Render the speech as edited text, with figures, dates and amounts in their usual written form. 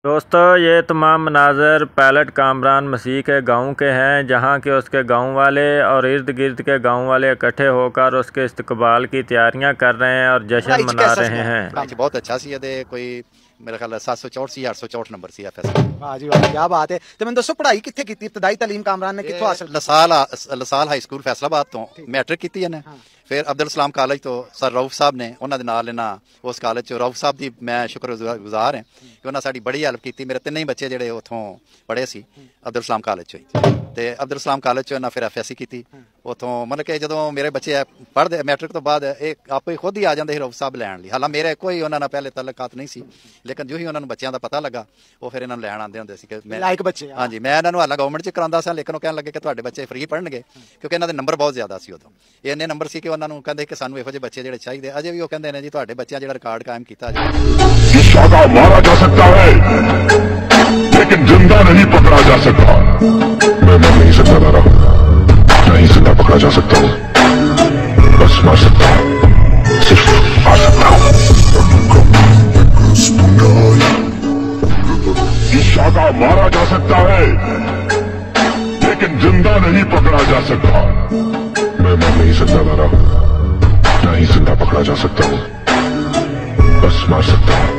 दोस्तों, ये तमाम मनाज़र पायलट कामरान मसीह के गांव के हैं, जहां के उसके गांव वाले और इर्द गिर्द के गांव वाले इकट्ठे होकर उसके इस्तकबाल की तैयारियां कर रहे हैं और जश्न मना रहे हैं। बहुत अच्छा सी है, कोई मेरे ख्याल 764 864 नंबर सी FS। वाह जी वाह, क्या बात है। तो मैं दोस्तों पढ़ाई कितने की इब्तदाई तालीम कामरान ने कित्थों हासिल? लसाल हाई स्कूल फैसलाबाद तो मैट्रिक की है। फिर अब्दुल सलाम कॉलेज तो सर रऊफ साहब ने उन्होंने नाल लेना उस कॉलेज च रऊफ साहब की मैं शुक्रगुजार है कि उन्होंने साड़ी बड़ी हेल्प की। मेरे तीन ही बच्चे जोड़े उतों पढ़े सी अब्दुल सलाम कॉलेज चो ही, अब्दुल सलाम कॉलेज चो फिर FSC की उतों। मतलब कि जो मेरे बच्चे पढ़ते मैट्रिक तो बाद एक आप ही खुद ही आ जाते रऊफ साहब लैन लिए। हालांकि मेरे कोई उन्होंने पहले तलकात नहीं सी, लेकिन जो ही उन्होंने बच्चों का पता लगा वो फिर इन्होंने लैन आते होंगे लाइक बच्चे। हाँ जी, मैं इन्होंने हालांकि गवर्नमेंट च करांदा सा, लेकिन वो कहने लगे कि तुहाडे बच्चे फ्री पढ़नगे, क्योंकि इन्होंने नंबर बहुत ज्यादा सी उदों। इन्ने नंबर सी कि उन्होंने कहते कि सानू इहो जिहे बच्चे जिहड़े चाहिए। अजे भी वो कहते हैं जी तुहाडे बच्चों जिहड़ा रिकॉर्ड कायम किया जाए। मारा जा सकता है लेकिन जिंदा नहीं पकड़ा जा सकता। मैं मर नहीं सकता दादा, नहीं जिंदा पकड़ा जा सकता हूँ, बस मर सकता हूँ, सिर्फ आ सकता हूँ। शाका मारा जा सकता है लेकिन जिंदा नहीं पकड़ा जा सकता। मैं मर नहीं सकता दादा, नहीं जिंदा पकड़ा जा सकता हूँ, बस मर सकता हूँ।